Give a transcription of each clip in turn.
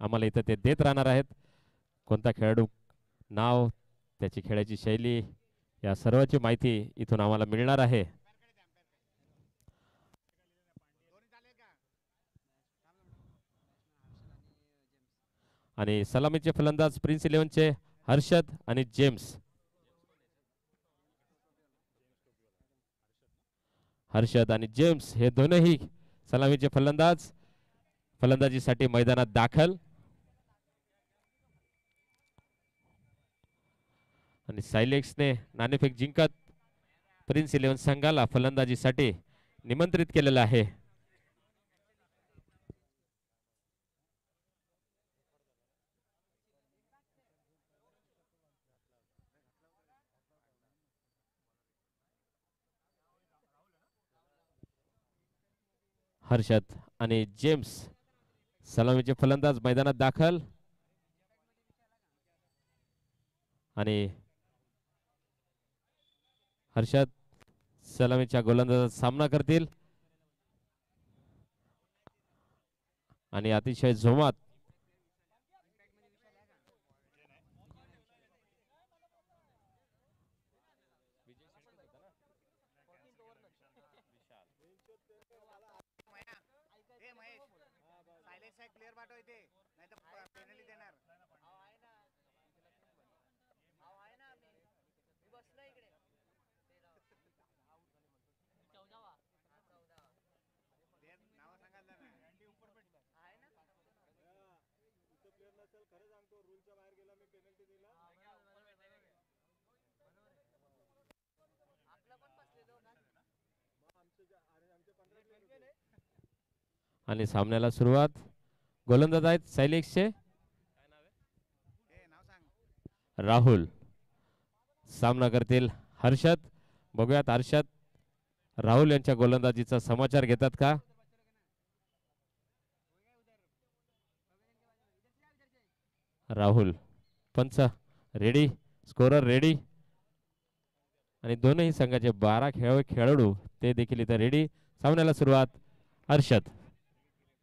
आम्हाला इथं ते देत राहणार आहेत. कोणता खेळाडू, नाव, त्याची खेळाची शैली या सर्वाची माहिती इथून आम्हाला मिळणार आहे. आणि सलामीचे फलंदाज प्रिन्स इलेव्हनचे हर्षद आणि जेम्स. हर्षद आणि जेम्स हे दोनही सलामीचे फलंदाज फलंदाजीसाठी मैदानात दाखल. आणि सायलेक्सने नाणेफेक जिंकत प्रिन्स इलेव्हन संघाला फलंदाजीसाठी निमंत्रित केलेलं आहे. हर्षद आणि जेम्स सलामीचे फलंदाज मैदानात दाखल. आणि हर्षद सलामीच्या गोलंदाजाचा सामना करतील. आणि अतिशय जोमात आणि सामन्याला सुरुवात. गोलंदाज आहेत सायलेक्सचे राहुल. सामना करतील हर्षद. बघूयात हर्षद राहुल यांच्या गोलंदाजीचा समाचार घेतात का. राहुल. पंच रेडी, स्कोरर रेडी. आणि दोनही संघाचे 12 खेळाडू ते देखील इथं रेडी. सामन्याला सुरुवात. हर्षद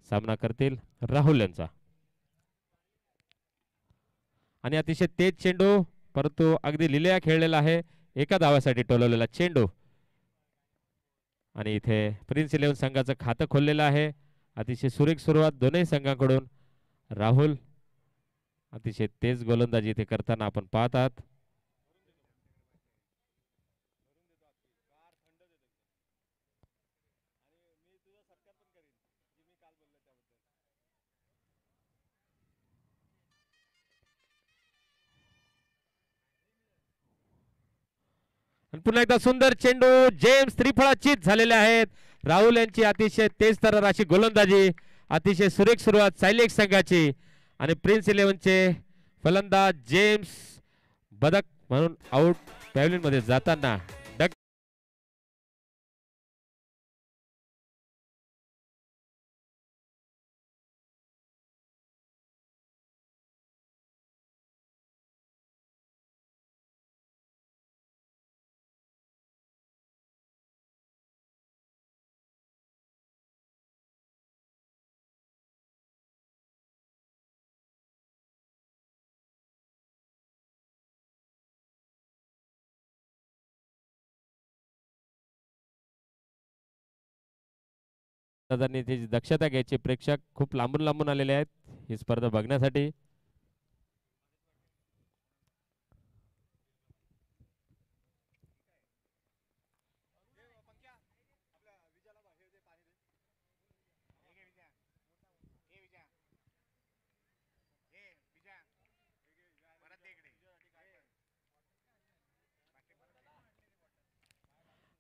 सामना करतील राहुल यांचा. आणि अतिशय तेज चेंडू, परंतु अगदी लिलया खेळलेला आहे. एका धावासाठी टोलवलेला चेंडू. आणि इथे प्रिन्स इलेव्हन संघाचं खातं खोललेलं आहे. अतिशय सुरेख सुरुवात दोनही संघाकडून. राहुल अतिशय तेज गोलंदाजी इथे करताना आपण पाहत आहात. पुन्हा एकदा सुंदर चेंडू. जेम्स त्रिफळाचीत झालेले आहेत. राहुल यांची अतिशय तेज तर्रार अशी गोलंदाजी. अतिशय सुरेख सुरुवात सायलेक्स संघाची. आणि प्रिन्स इलेव्हनचे फलंदाज जेम्स बदक म्हणून आउट पॅव्हलियन मध्ये जाताना. त्याची दक्षता घ्यायची. प्रेक्षक खूप लांबून लांबून आलेले आहेत ही स्पर्धा बघण्यासाठी.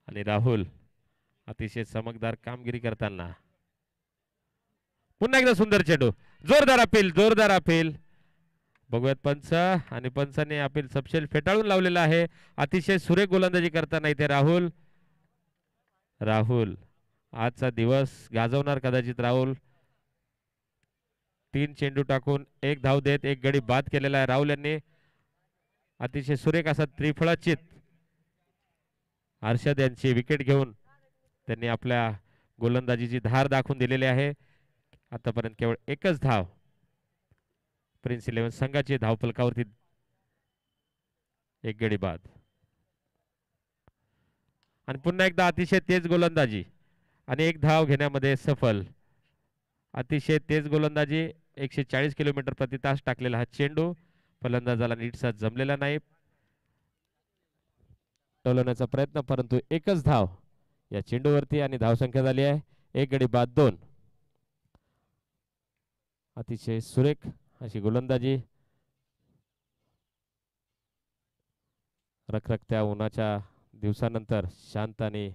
आणि राहुल अतिशय चमकदार कामगिरी करताना. पुन्हा एकदा सुंदर चेंडू. जोरदार अपील, जोरदार अपील. बघूयात पंच. आणि पंचाने अपील सपशेल फेटाळून लावलेला आहे. अतिशय सुरेख गोलंदाजी करताना इथे राहुल. राहुल आजचा दिवस गाजवणार कदाचित राहुल. 3 चेंडू टाकून 1 धाव देत 1 गडी बाद केलेला आहे राहुल यांनी. अतिशय सुरेख असा त्रिफळाचीत हर्षद यांची विकेट घेऊन त्यांनी आपल्या गोलंदाजीची धार दाखवून दिलेली आहे. आतापर्यंत केवळ 1च धाव. प्रिन्स 11 संघाची धावफलकावरती एक गडी बाद. आणि पुन्हा एकदा अतिशय तेज गोलंदाजी आणि एक धाव घेण्यामध्ये सफल. अतिशय तेज गोलंदाजी 140 किलोमीटर प्रति तास टाकलेला हा चेंडू फलंदाजाला नीटसा जमलेला नाही. टोलवण्याचा प्रयत्न परंतु एकच धाव या चेंडूवरती आणि धावसंख्या झाली आहे एक गडी बाद 2. अतिशय सुरेख अशी गोलंदाजी. रखरखत्या उन्हाच्या दिवसानंतर शांत आणि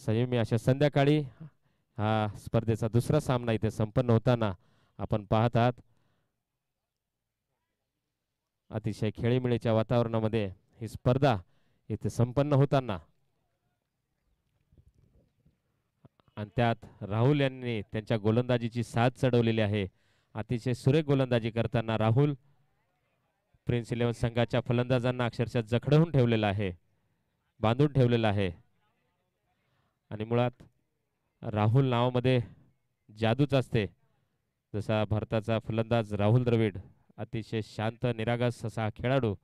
संयमी अशा संध्याकाळी हा स्पर्धेचा दुसरा सामना इथे संपन्न होताना आपण पाहत आहात. अतिशय खेळीमेळीच्या वातावरणामध्ये ही स्पर्धा इथे संपन्न होताना आणि त्यात राहुल यांनी त्यांच्या गोलंदाजीची साथ चढवलेली आहे. अतिशय सुरेख गोलंदाजी करताना राहुल प्रिन्स 11 संघाच्या फलंदाजांना अक्षरशः जखडवून ठेवलेला आहे, बांधून ठेवलेला आहे. आणि मुळात राहुल नावामध्ये जादूच असते. जसा भारताचा फलंदाज राहुल द्रविड अतिशय शांत निरागस असा खेळाडू,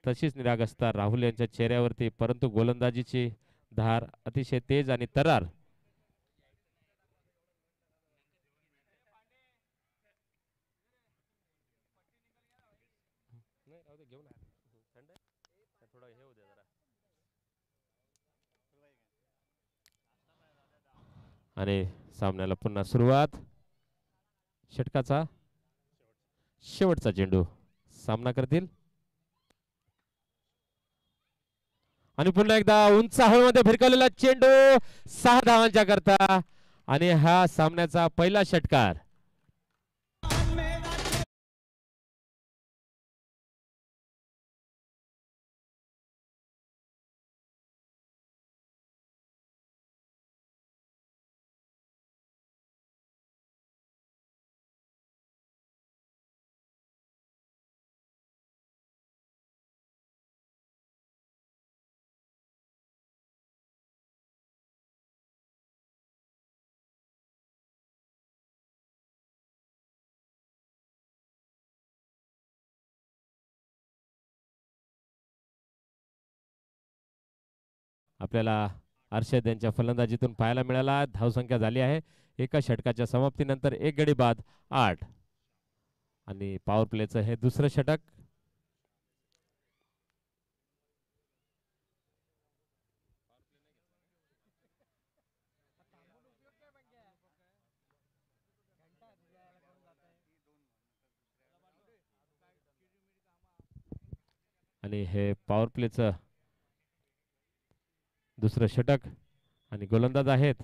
तशीच निरागसता राहुल यांच्या चेहऱ्यावरती, परंतु गोलंदाजीची धार अतिशय तेज आणि तरार. आणि सामन्याला पुन्हा सुरुवात. षटकाचा शेवटचा चेंडू सामना करतील आणि पुन्हा एकदा उंच हवेमध्ये भिरकवलेला चेंडू 6 धावांच्या करता आणि हा सामन्याचा पहिला षटकार. आपल्याला अर्षद यांच्या फलंदाजीतून पाहायला मिळाला. धावसंख्या झाली आहे एका षटकाच्या समाप्तीनंतर एक गडी बाद 8 आणि पॉवर प्लेचं हे दुसरं षटक. आणि हे पॉवर प्लेचं दुसरं षटक आणि गोलंदाज आहेत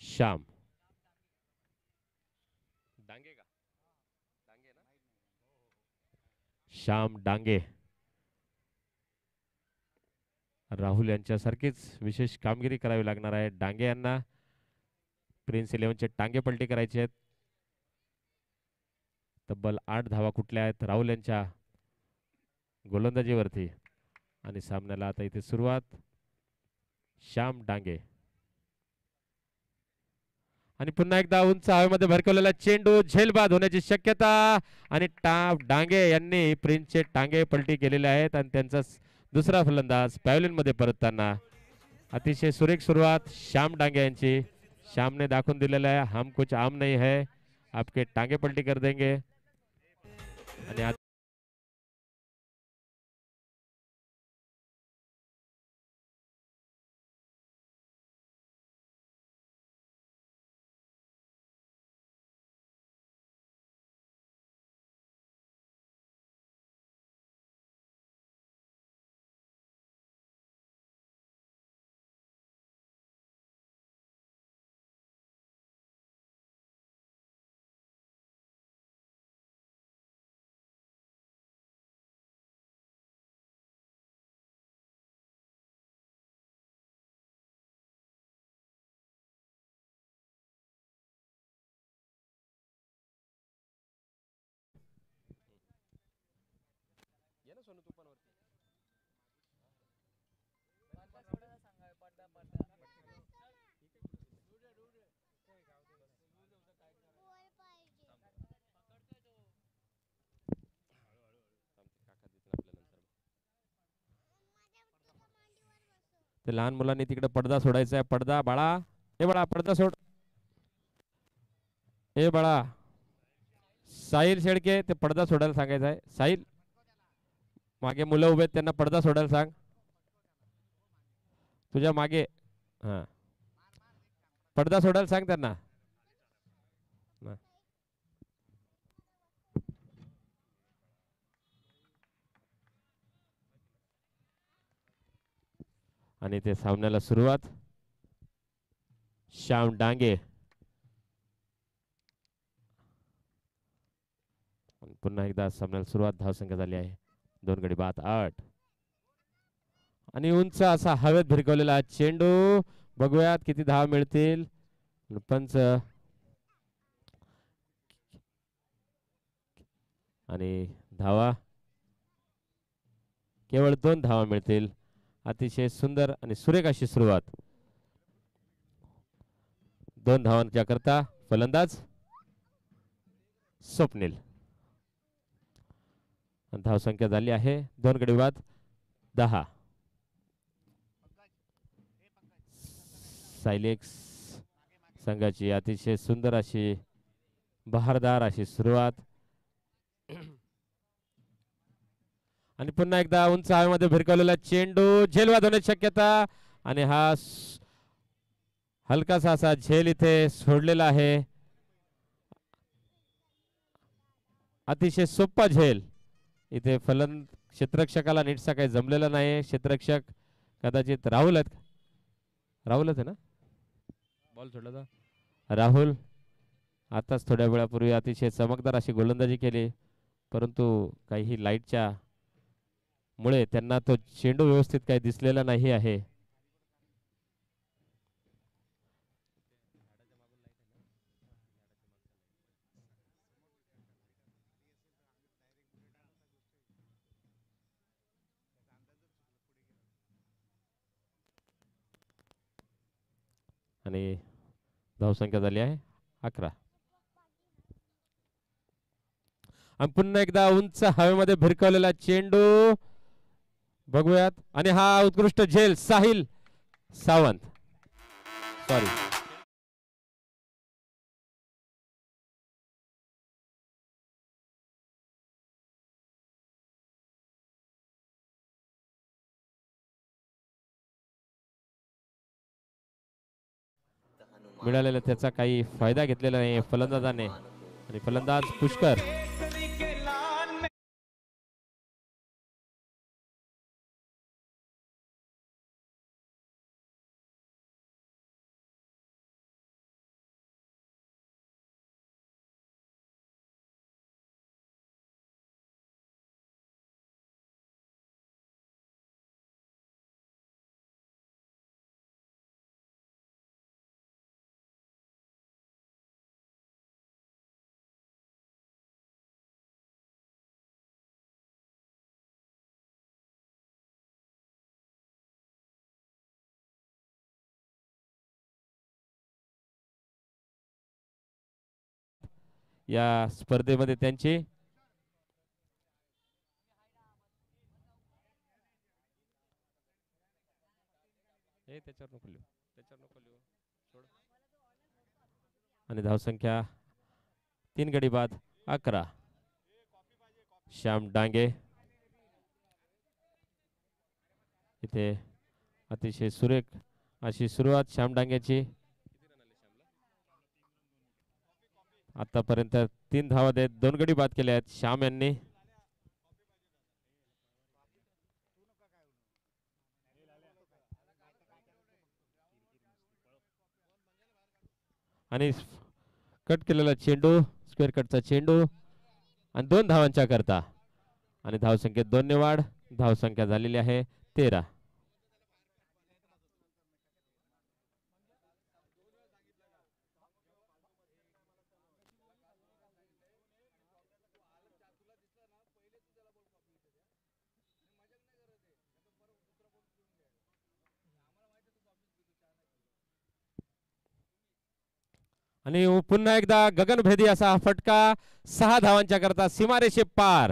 श्याम डांगे का डांगे ना श्याम डांगे. राहुल यांच्यासारखीच विशेष कामगिरी करावी लागणार आहे डांगे यांना. प्रिन्स 11चे टांगे पलटी करायचे आहेत. तब्बल 8 धावा कुठल्या आहेत राहुल यांच्या गोलंदाजीवरती आणि सामन्याला आता इथे सुरुवात. श्याम डांगे आणि पुन्हा एकदा उंच हवेमध्ये भरकवलेला चेंडू झेलबाद होण्याची शक्यता आणि डांगे यांनी प्रिन्सचे टांगे पलटी केलेले आहेत आणि त्यांचा दुसरा फलंदाज पॅव्हलियन मध्ये परतताना अतिशय सुरेख सुरुवात श्याम डांगे यांची. श्यामने दाखवून दिलेला आहे हम कुछ आम नहीं है, आपके टांगे पलटी कर देंगे. आणि ते लहान मुलांनी तिकडे पडदा सोडायचा आहे. पडदा बाळा, हे बाळा पडदा सोड. हे बाळा साहिल शेळके, ते पडदा सोडायला सांगायचं आहे. साहिल, मागे मुलं उभे आहेत त्यांना पडदा सोडायला सांग. तुझ्या मागे हा पडदा सोडायला सांग त्यांना. आणि ते सामन्याला सुरुवात. श्याम डांगे पुन्हा एकदा सामन्याला सुरुवात. धावसंख्या झाली आहे 2 गडी बाद 8. आणि उंच असा हवेत भिरकवलेला चेंडू. बघूयात किती धावा मिळतील. पंच आणि धावा केवळ 2 धावा मिळतील. अतिशय सुंदर आणि सुरेख अशी सुरुवात. 2 धावांच्या करता फलंदाज स्वप्नील. धावसंख्या झाली आहे 2 गडी बाद 10. सायलेक्स संघाची अतिशय सुंदर अशी बहारदार अशी सुरुवात. आणि पुन्हा एकदा उंच हवेमध्ये भिरकवलेला चेंडू. झेल बाद होण्याची शक्यता. आणि हा हलकासा असा झेल इथे सोडलेला आहे. अतिशय सोपा झेल इथे. क्षेत्ररक्षकाला नीटसा काही जमलेला नाही. क्षेत्ररक्षक कदाचित राहुल आहेत. राहुलच आहे ना बॉल सोडला. राहुल आताच थोड्या वेळापूर्वी अतिशय चमकदार अशी गोलंदाजी केली, परंतु काही लाईटच्या मुळे त्यांना तो चेंडू व्यवस्थित काही दिसलेला नाही आहे. आणि धावसंख्या झाली आहे 11. आणि पुन्हा एकदा उंच हवेमध्ये भिरकवलेला चेंडू. बघूयात. आणि हा उत्कृष्ट झेल साहिल सावंत. सॉरी, मिळालेला त्याचा काही फायदा घेतलेला नाही फलंदाजाने. आणि फलंदाज पुष्कर. या स्पर्धेमध्ये त्यांची आणि धावसंख्या 3 गडी बाद 11. श्याम डांगे इथे अतिशय सुरेख अशी सुरुवात श्याम डांगेची. आतापर्यंत 3 धावा देत 2 गडी बाद केले आहेत श्याम यांनी. आणि कट केलेला चेंडू, स्क्वेअर कटचा चेंडू आणि 2 धावांच्या करता. आणि धावसंख्येत 2 ने वाढ. धावसंख्या झालेली आहे 13. आणि पुन्हा एकदा गगनभेदी असा फटका 6 धावांच्या करता सीमारेषे पार.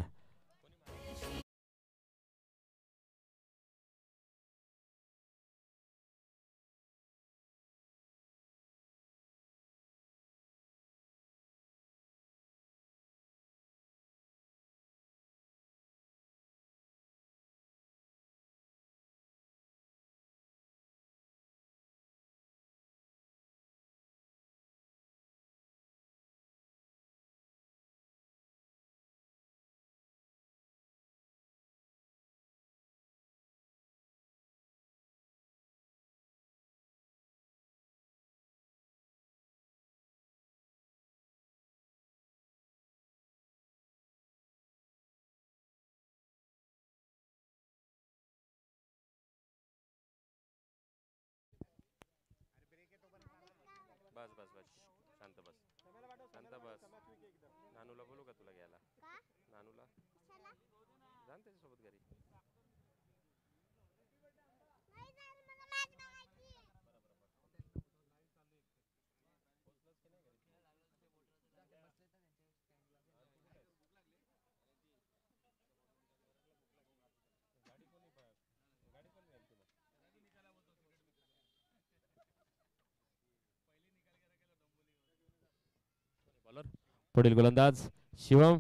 पुढील गोलंदाज शिवम.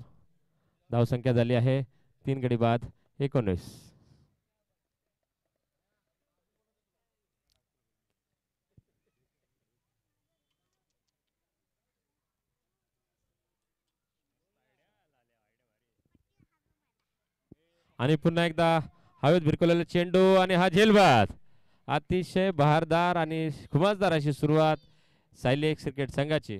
धावसंख्या झाली आहे 3 गडी बाद 19. आणि पुन्हा एकदा हवेत भिरकवलेला चेंडू आणि हा झेलबाद. अतिशय बहारदार आणि खुमासदार अशी सुरुवात सायलेक्स क्रिकेट संघाची.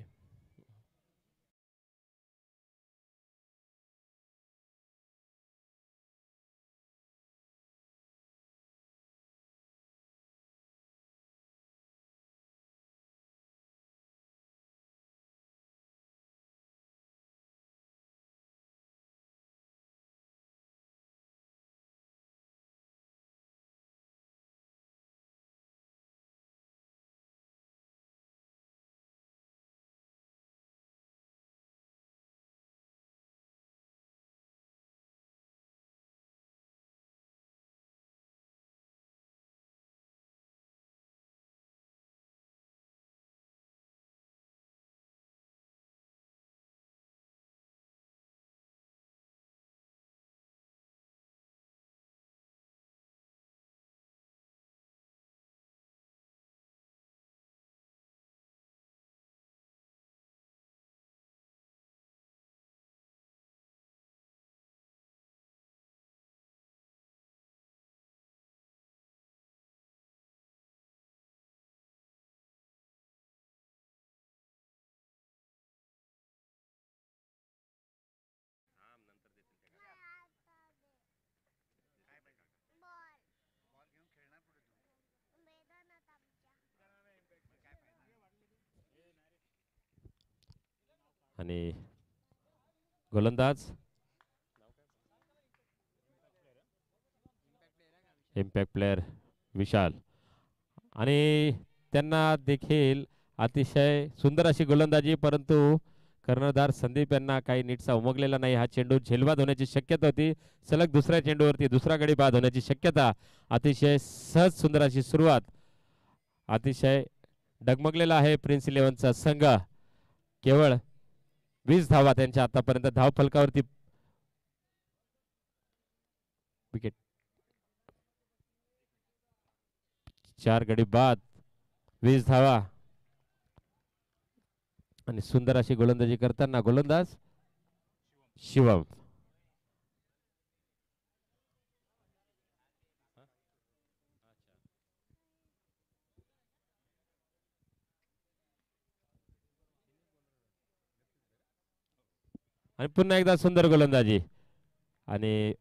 आणि गोलंदाज इम्पॅक्ट प्लेयर विशाल. आणि त्यांना देखील अतिशय सुंदर अशी गोलंदाजी, परंतु कर्णधार संदीप यांना काही नीटसा उमगलेला नाही. हा चेंडू झेलबाद होण्याची शक्यता होती. सलग दुसऱ्या चेंडूवरती दुसरा गडी बाद होण्याची शक्यता. अतिशय सहज सुंदर अशी सुरुवात. अतिशय डगमगलेला आहे प्रिन्स 11चा संघ. केवळ 20 धावा त्यांच्या आतापर्यंत धाव फलकावरती. विकेट 4 गडी बाद 20 धावा. आणि सुंदर अशी गोलंदाजी करताना गोलंदाज शिवम. आणि पुन्हा एकदा सुंदर गोलंदाजी. आणि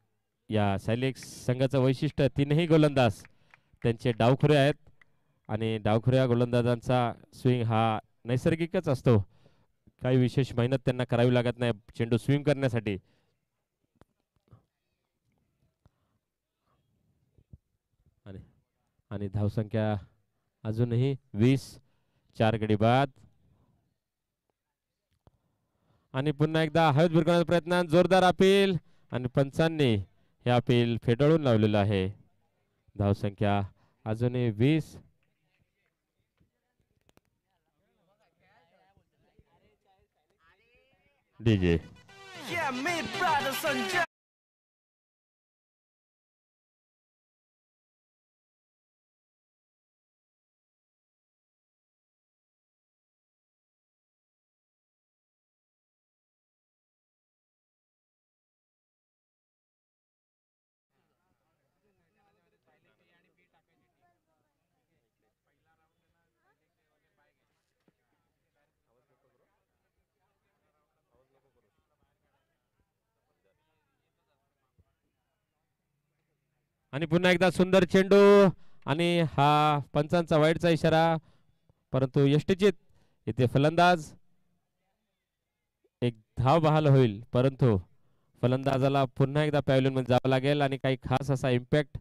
या सायलेक्स संघाचं वैशिष्ट्य तीनही गोलंदाज त्यांचे डावखुरे आहेत. आणि डावखुऱ्या गोलंदाजांचा स्विंग हा नैसर्गिकच असतो. काही विशेष मेहनत त्यांना करावी लागत नाही चेंडू स्विंग करण्यासाठी. आणि धावसंख्या अजूनही 20. 4 गडी बाद. आणि पुन्हा एकदा हवेत भिरकवण्याचा प्रयत्न. जोरदार अपील आणि पंचांनी हे अपील फेटाळून लावलेलं आहे. धावसंख्या अजूनही 20. डीजे आणि पुन्हा एकदा सुंदर चेंडू. आणि हा पंचांचा वाईटचा इशारा, परंतु यष्टीचीत इथे फलंदाज. एक धाव बहाल होईल, परंतु फलंदाजाला पुन्हा एकदा पॅव्हलियन मध्ये जावं लागेल आणि काही खास असा इम्पॅक्ट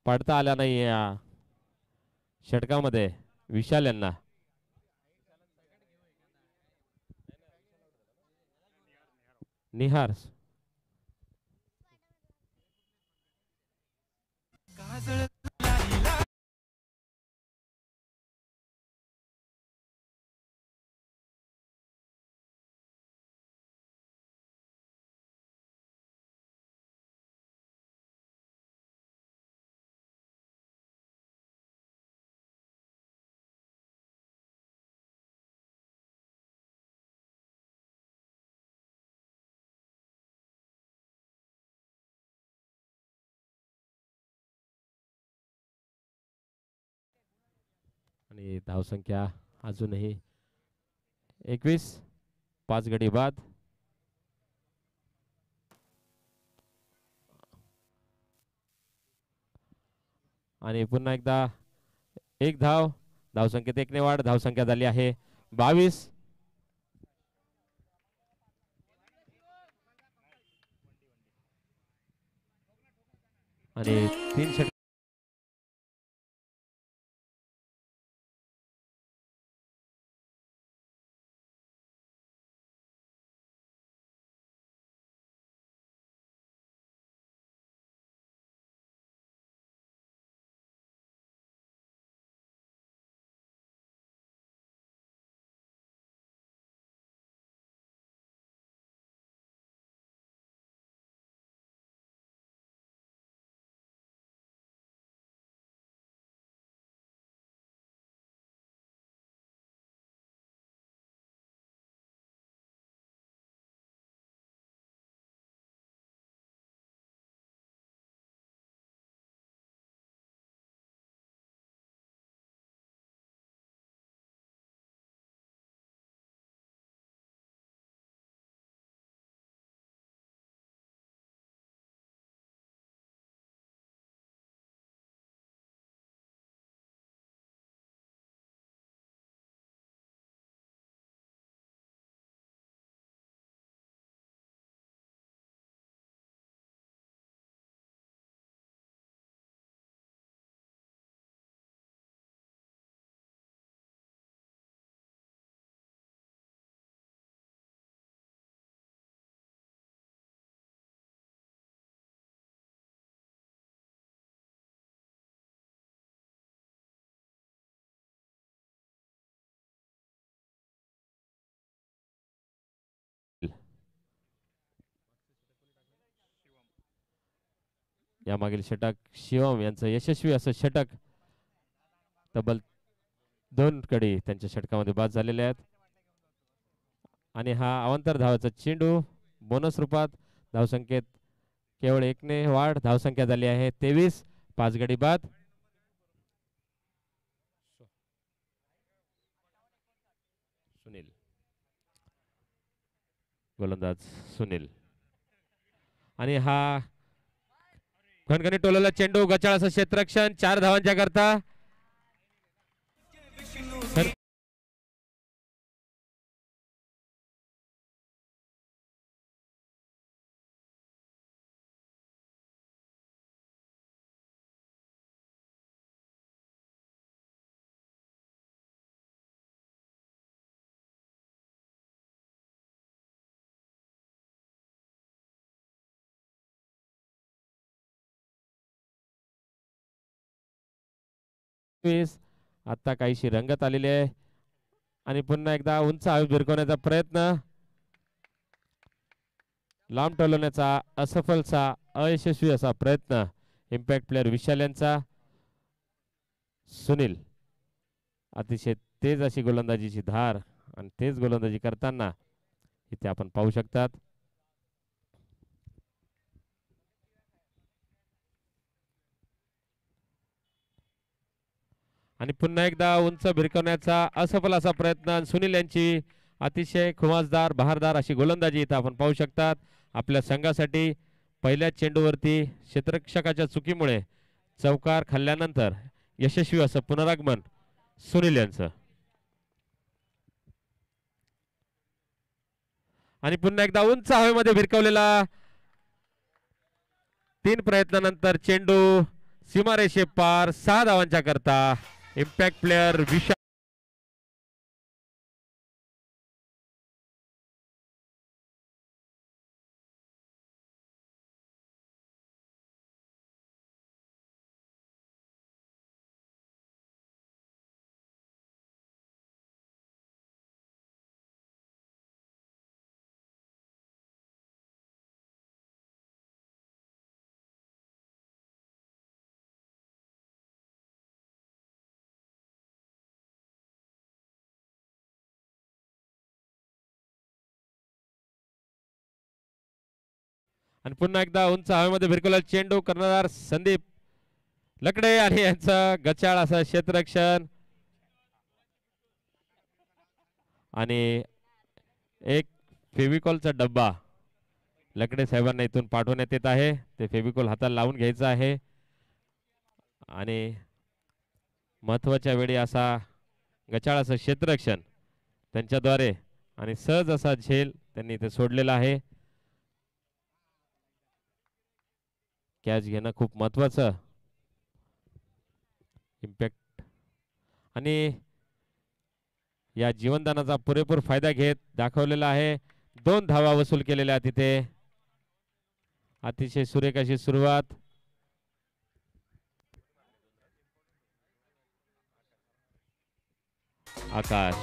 पडता आला नाही या षटकामध्ये विशाल यांना. निहार आणि धावसंख्या अजूनही 21. 5 गडी बाद. आणि पुन्हा एकदा एक धाव. धावसंख्येत 1 ने वाढ. धावसंख्या झाली आहे 22. आणि 3 षटक यामागील षटक शिवम यांचं यशस्वी असं षटक. तब्बल 2 कडे त्यांच्या षटकामध्ये बाद झालेले आहेत. आणि हा अवांतर धावाचा चेंडू बोनस रूपात. धावसंख्येत केवळ 1 ने वाढ. धावसंख्या झाली आहे 23. 5 गडी बाद. सुनील गोलंदाज सुनील. आणि हा खणखणी टोलला चेंडू गचाळ असं क्षेत्ररक्षण 4 धावांच्या करता. आता काहीशी रंगत आलेली आहे. आणि पुन्हा एकदा उंच हवेत भिरकवण्याचा प्रयत्न. लांब टोलवण्याचा असफलचा अयशस्वी असा प्रयत्न. इम्पॅक्ट प्लेअर विशाल यांचा. सुनील अतिशय तेज अशी गोलंदाजीची धार आणि तेज गोलंदाजी करताना इथे आपण पाहू शकतात. आणि पुन्हा एकदा उंच भिरकवण्याचा असफल असा प्रयत्न. सुनील यांची अतिशय खुमासदार बहारदार अशी गोलंदाजी इथं आपण पाहू शकतात. आपल्या संघासाठी पहिल्या चेंडूवरती क्षेत्ररक्षकाच्या चुकीमुळे चौकार खाल्ल्यानंतर यशस्वी असं पुनरागमन सुनील यांचं. आणि पुन्हा एकदा उंच हवेमध्ये भिरकवलेला 3 प्रयत्नानंतर चेंडू सीमारेषे पार 6 धावांच्या करता इम्पॅक्ट प्लेयर विशाल. आणि पुन्हा एकदा उंच हवेमध्ये भिरकवला चेंडू कर्णधार संदीप लकडे आणि यांचं गचाळ असं क्षेत्ररक्षण आणि एक फेविकॉलचा डब्बा लकडे साहेबांना इथून पाठवण्यात येत आहे. ते फेविकॉल हाताला लावून घ्यायचं आहे आणि महत्वाच्या वेळी असा गचाळ असं क्षेत्ररक्षण त्यांच्याद्वारे आणि सहज असा झेल त्यांनी इथे सोडलेला आहे. कॅच घेणं खूप महत्वाचं. इम्पॅक्ट आणि या जीवनदानाचा पुरेपूर फायदा घेत दाखवलेला आहे. 2 धावा वसूल केलेल्या तिथे. अतिशय सुरेख अशी सुरुवात. आकाश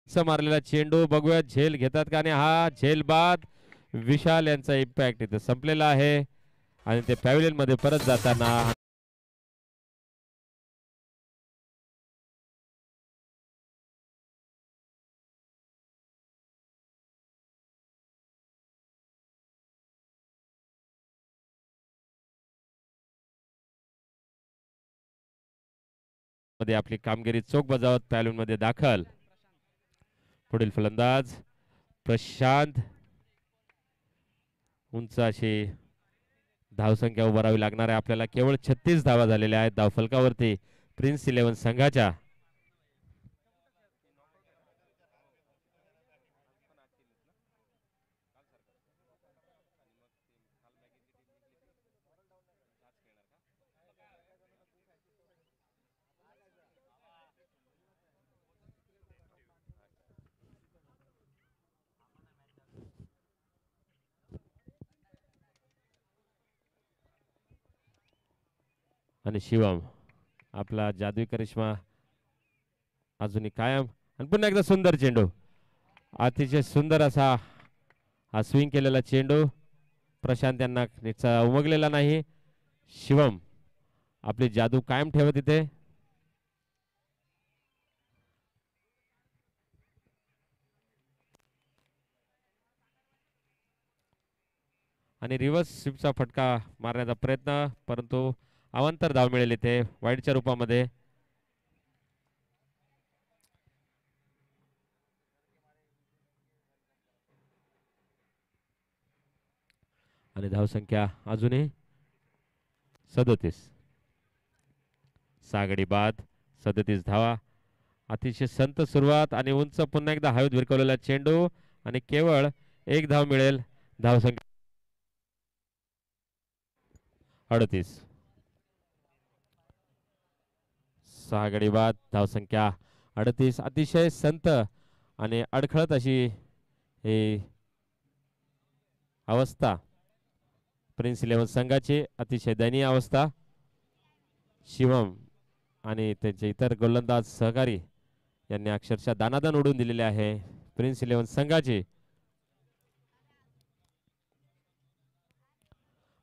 मारलेला चेंडू बघूया झेल घेतात का. आणि हा झेल बाद विशाल यांचा इम्पॅक्ट इथे संपलेला आहे आणि ते पॅव्हिलियन मध्ये परत जाताना मध्ये आपली कामगिरी चोख बजावत पॅव्हिलियन मध्ये दाखल. पुढील फलंदाज प्रशांत. उंच अशी धावसंख्या उभारावी लागणार आहे आपल्याला. केवळ 36 धावा झालेल्या आहेत धावफलकावरती प्रिन्स 11 संघाच्या. आणि शिवम आपला जादुई करिश्मा अजूनही कायम. आणि पुन्हा एकदा सुंदर चेंडू. अतिशय सुंदर असा हा स्विंग केलेला चेंडू. प्रशांत यांना उमगलेला नाही. शिवम आपली जादू कायम ठेवत इथे. आणि रिव्हर्स स्वीपचा फटका मारण्याचा प्रयत्न परंतु अवांतर धाव मिळेल इथे वाईडच्या रूपामध्ये. आणि धावसंख्या अजूनही 37. 6 गडी बाद 37 धावा. अतिशय संत सुरुवात आणि उंच पुन्हा एकदा हवेत भिरकवलेला चेंडू आणि केवळ 1 धाव मिळेल. धावसंख्या 38. 6 गडी बाद धावसंख्या 38. अतिशय संत आणि अडखळत अशी ही अवस्था प्रिन्स इलेव्हन संघाची, अतिशय दयनीय अवस्था. शिवम आणि त्यांचे इतर गोलंदाज सहकारी यांनी अक्षरशः दानादान उडवून दिलेले आहे प्रिन्स इलेव्हन संघाचे.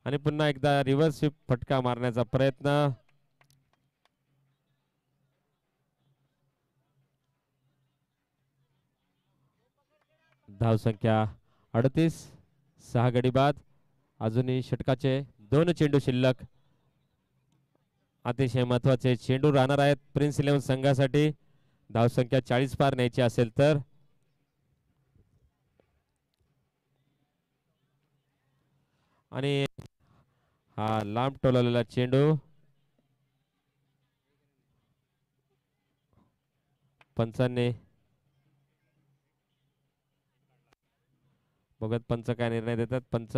आणि पुन्हा एकदा रिव्हर्स स्वीप फटका मारण्याचा प्रयत्न. धावसंख्या 38, 6 गडी बाद. अजूनही षटकाचे 2 चेंडू शिल्लक. अतिशय महत्वाचे चेंडू राहणार आहेत प्रिन्स इलेव्हन संघासाठी धावसंख्या 40 पार न्यायची असेल तर. आणि हा लांब टोलवलेला चेंडू पंचांनी बघत पंच काय निर्णय देतात. पंच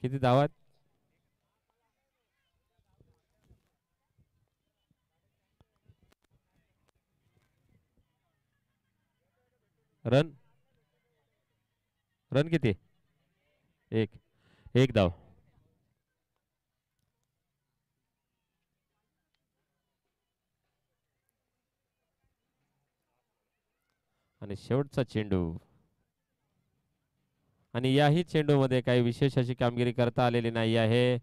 किती धावात? रन रन किती? एक धाव. आणि शेवटचा चेंडू. आणि याही चेंडूमध्ये काही विशेष अशी कामगिरी करता आलेली नाही आहे.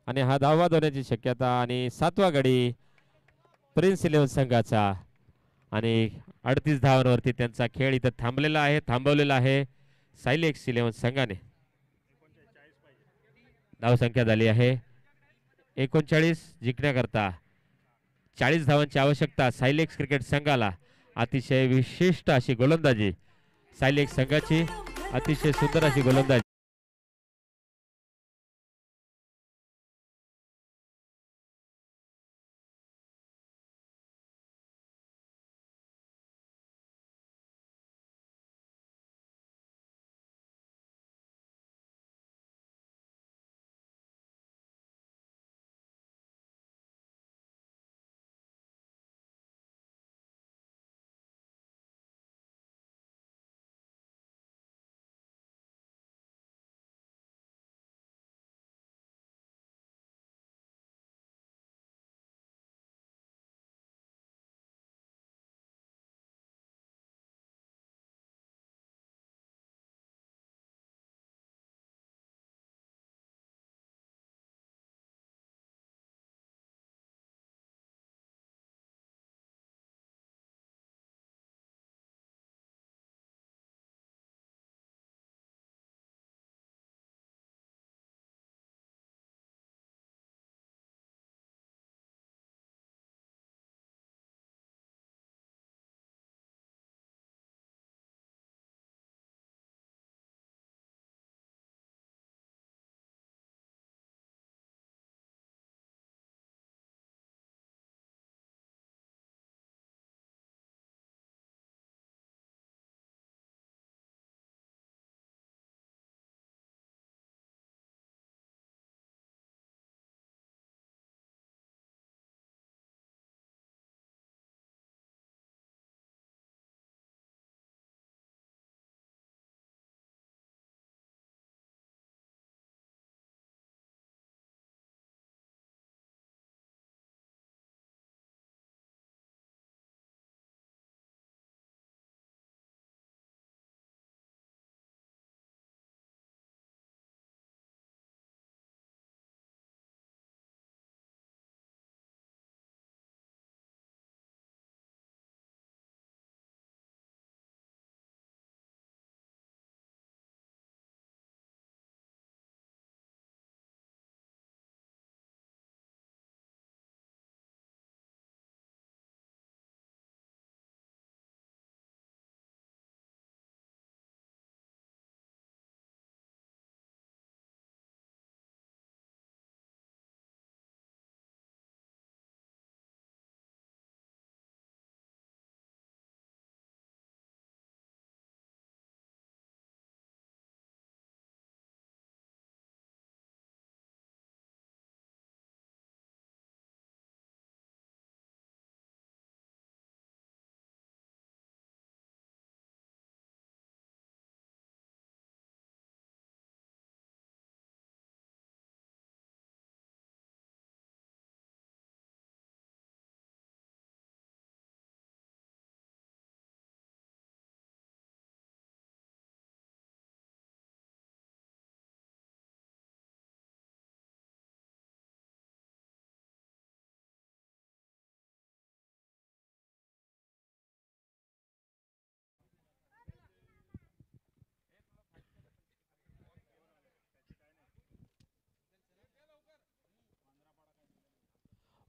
आणि हा धावा होण्याची शक्यता. आणि 7वा गडी प्रिन्स इलेव्हन संघाचा. आणि 38 धावांवरती त्यांचा खेळ इथं थांबवलेला आहे सायलेक्स इलेव्हन संघाने. धावसंख्या झाली आहे 39. जिंकण्याकरता 40 धावांची आवश्यकता सायलेक्स क्रिकेट संघाला. अतिशय विशिष्ट अशी गोलंदाजी सायलेक्स संघाची, अतिशय सुंदर अशी गोलंदाजी.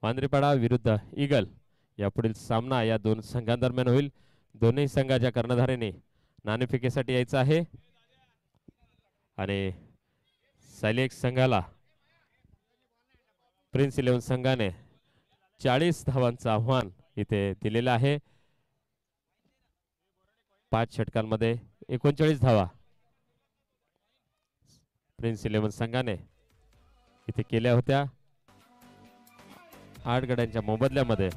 पांढरीपाडा विरुद्ध ईगल यापुढील सामना या दोन संघांदरम्यान होईल. दोन्ही संघाच्या कर्णधाराने नाणेफेकीसाठी यायचं आहे आणि सायलेक्स संघाला प्रिन्स 11 संघाने 40 धावांचं आव्हान इथे दिलेलं आहे. 5 षटकांमध्ये 39 धावा प्रिन्स 11 संघाने इथे केल्या होत्या. 8 गड्यांच्या मोबदल्यामध्ये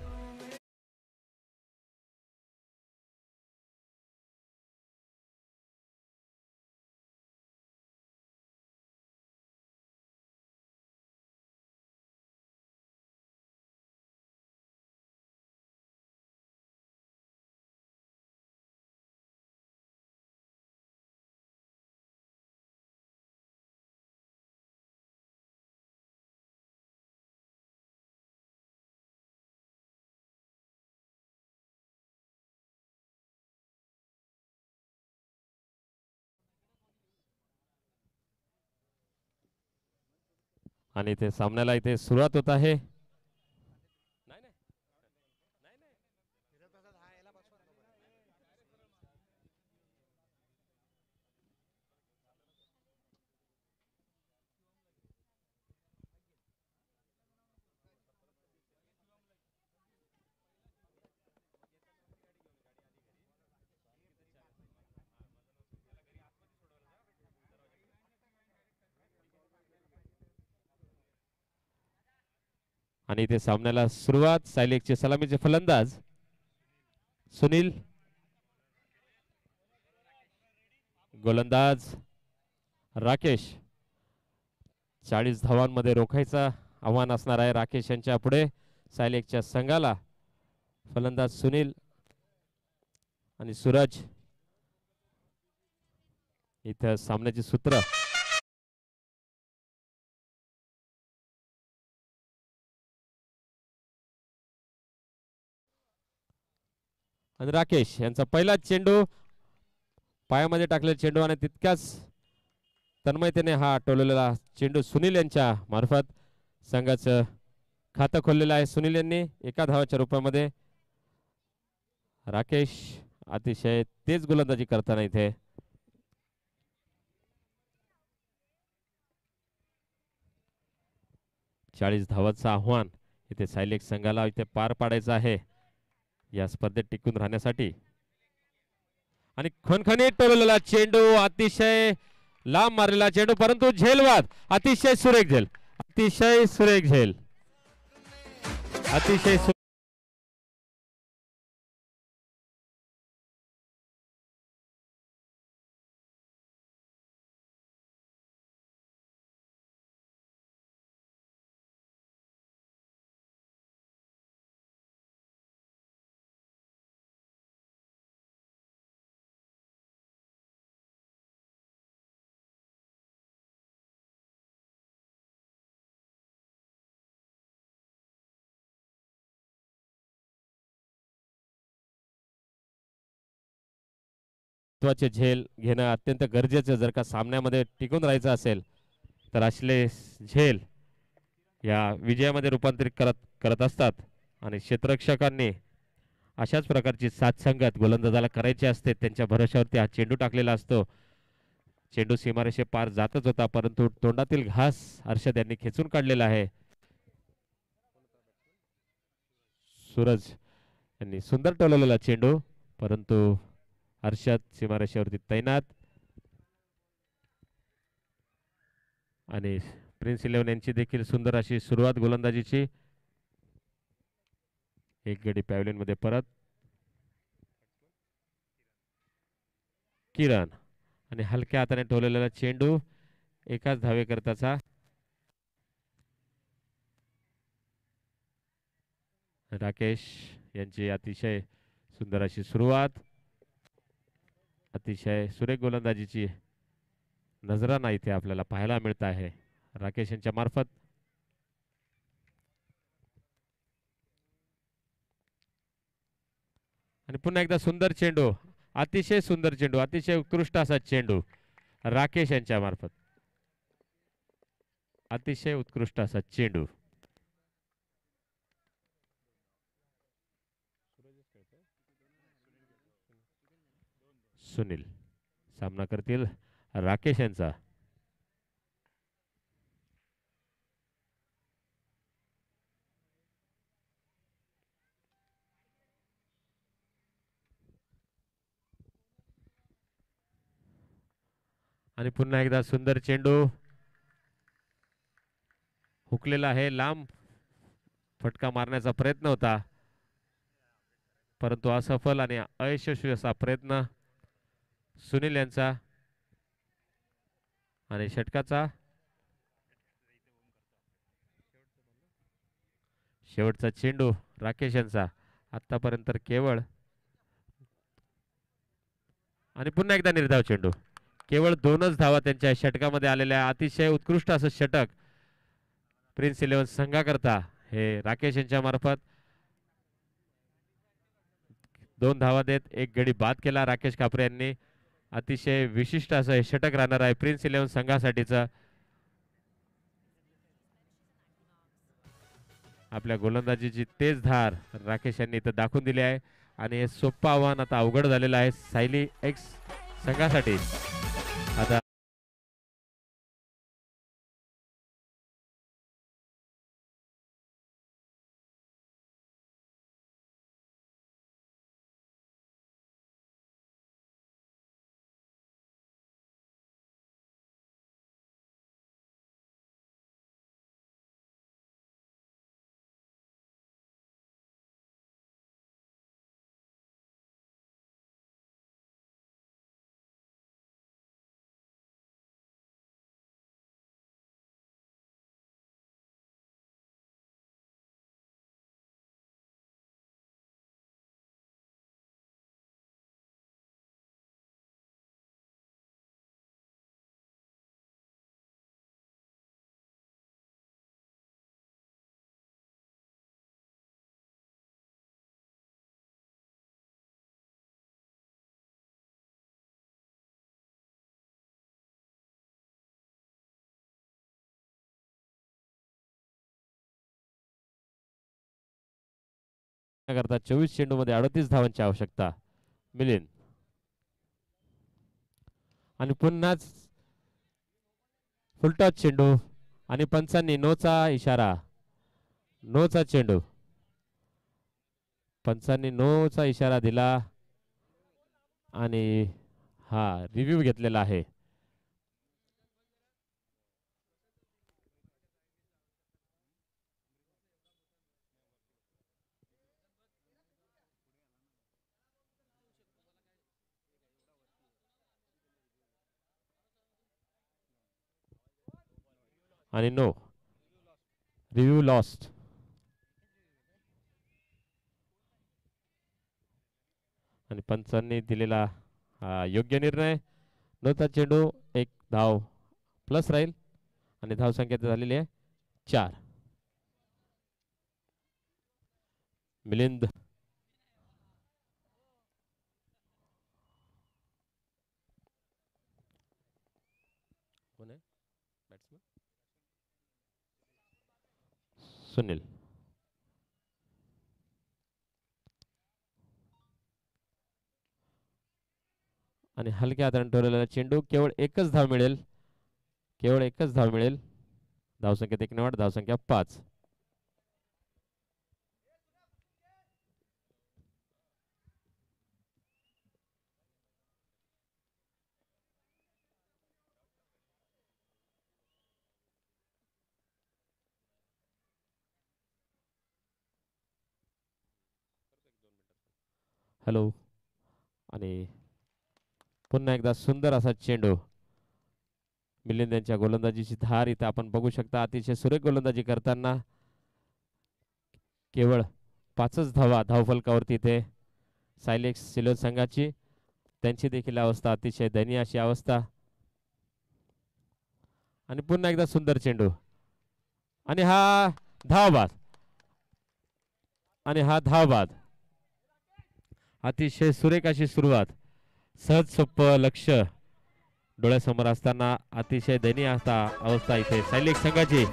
आणि इथे सामन्याला इथे सुरुवात होत आहे. आणि इथे सामन्याला सुरुवात. सायलेकचे सलामीचे फलंदाज सुनील, गोलंदाज राकेश. 40 धावांमध्ये रोखायचा आव्हान असणार आहे राकेश यांच्या पुढे सायलेकच्या संघाला. फलंदाज सुनील आणि सूरज. इथं सामन्याची सूत्र आणि राकेश यांचा पहिला चेंडू पायामध्ये टाकलेला चेंडू आणि तितक्याच तन्मयतेने हा टोललेला चेंडू सुनील यांच्या मार्फत संघाचं खातं खोललेलं आहे. सुनील यांनी एका धावाच्या रूपामध्ये. राकेश अतिशय तेज गोलंदाजी करताना इथे चाळीस धावांचं आव्हान इथे सायलेक संघाला इथे पार पाडायचं आहे या स्पर्धेत टिकून राहण्यासाठी. आणि खणखणीत टोललेला चेंडू, अतिशय लांब मारलेला चेंडू, परंतु झेलवाद. अतिशय सुरेख झेल, अतिशय सुरेख झेल, अतिशय महत्वाचे झेल घेणं अत्यंत गरजेचं. जर का सामन्यामध्ये टिकून राहायचं असेल तर असले झेल या विजयामध्ये रूपांतरित करत असतात. आणि क्षेत्ररक्षकांनी अशाच प्रकारची साथसंगत गोलंदाजाला करायची असते. त्यांच्या भरोश्यावरती हा चेंडू टाकलेला असतो. चेंडू सीमारेषे पार जातच होता, परंतु तोंडातील घास हर्षद यांनी खेचून काढलेला आहे. सूरज यांनी सुंदर टोलवलेला चेंडू, परंतु हर्षद सीमारेषेवरती तैनात. आणि प्रिन्स 11 यांची देखील सुंदर अशी सुरुवात गोलंदाजीची. एक गडी पॅव्हलियन मध्ये परत. किरण आणि हलक्या हाताने टोललेला चेंडू एकाच धावेकरताचा. राकेश यांची अतिशय सुंदर अशी सुरुवात, अतिशय सुरेख गोलंदाजीची नजराना इथे आपल्याला पाहायला मिळत आहे राकेश यांच्या मार्फत. आणि पुन्हा एकदा सुंदर चेंडू, अतिशय सुंदर चेंडू, अतिशय उत्कृष्ट असा चेंडू राकेश यांच्या मार्फत. अतिशय उत्कृष्ट असा चेंडू. सुनील सामना करतील राकेश यांचा. आणि पुन्हा एकदा सुंदर चेंडू हुकलेला आहे. लांब फटका मारण्याचा प्रयत्न होता परंतु असफल आणि अयशस्वी असा प्रयत्न सुनील यांचा. आणि षटकाचा शेवटचा चेंडू राकेश यांचा. आतापर्यंत केवळ आणि पुन्हा एकदा निर्धाव चेंडू. केवळ 2च धावा त्यांच्या षटकामध्ये आलेल्या. अतिशय उत्कृष्ट असं षटक प्रिन्स 11 संघाकरता हे राकेश यांच्या मार्फत. 2 धावा देत एक गडी बाद केला राकेश कापरे यांनी. अतिशय विशिष्ट असं हे षटक राहणार आहे प्रिन्स 11 संघासाठीचं. आपल्या गोलंदाजीची तेज धार राकेश यांनी इथं दाखवून दिली आहे आणि हे सोपं आव्हान आता अवघड झालेलं आहे सायली एक्स संघासाठी. आता करता 24 चेंडू मध्ये 38 धावांची आवश्यकता. मिलिंद आणि पुन्हाच फुलटॉस चेंडू आणि पंचांनी नोचा इशारा. नोचा चेंडू. पंचांनी नोचा इशारा दिला आणि हा रिव्ह्यू घेतलेला आहे. आणि नो रिव्ह्यू लॉस्ट. आणि पंचांनी दिलेला योग्य निर्णय. नोचा चेंडू. एक धाव प्लस राहील आणि धाव संख्या झालेली आहे 4. मिलिंद कोण आहे बॅट्समन. सुनील. आणि हलक्या हाताने ठेवलेला चेंडू. केवळ एकच धाव मिळेल. केवळ एकच धाव मिळेल. धावसंख्येत 1 ने वाढ. धावसंख्या 5. हॅलो. आणि पुन्हा एकदा सुंदर असा चेंडू. मिलिंद यांच्या गोलंदाजीची धार इथे आपण बघू शकता. अतिशय सुरेख गोलंदाजी करताना केवळ 5च धावा धावफलकावरती इथे सायलेक्स सिल्वर संघाची. त्यांची देखील अवस्था अतिशय दयनीय अशी अवस्था. आणि पुन्हा एकदा सुंदर चेंडू आणि हा धावबाद. आणि हा धावबाद. अतिशय सुरेख अशी सुरुवात. सहज सोपं लक्ष डोळ्यासमोर असताना अतिशय दयनीय अवस्था इथे सायलेक्स संघाची.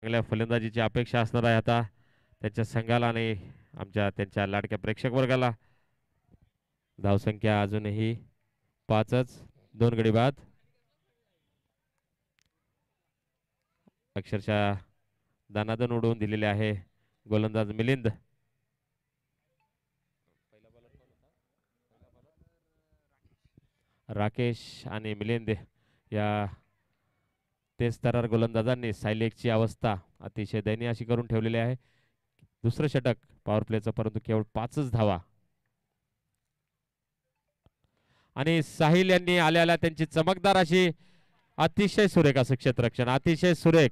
चांगल्या फलंदाजीची अपेक्षा असणार आहे आता त्यांच्या संघाला आणि त्यांच्या लाडक्या प्रेक्षक वर्गाला. धावसंख्या अजूनही 5च, 2 गडी बाद. अक्षरशः दानादन उडवून दिलेले आहे गोलंदाज मिलिंद. राकेश आणि मिलिंद या तेजतर्रार गोलंदाजांनी सायलेकची अवस्था अतिशय दयनीय अशी करून ठेवलेली आहे. दुसरं षटक पॉवर प्लेचं, परंतु केवळ 5च धावा. आणि साहिल यांनी आल्याला त्यांची चमकदार अशी अतिशय सुरेख असं क्षेत्ररक्षण, अतिशय सुरेख,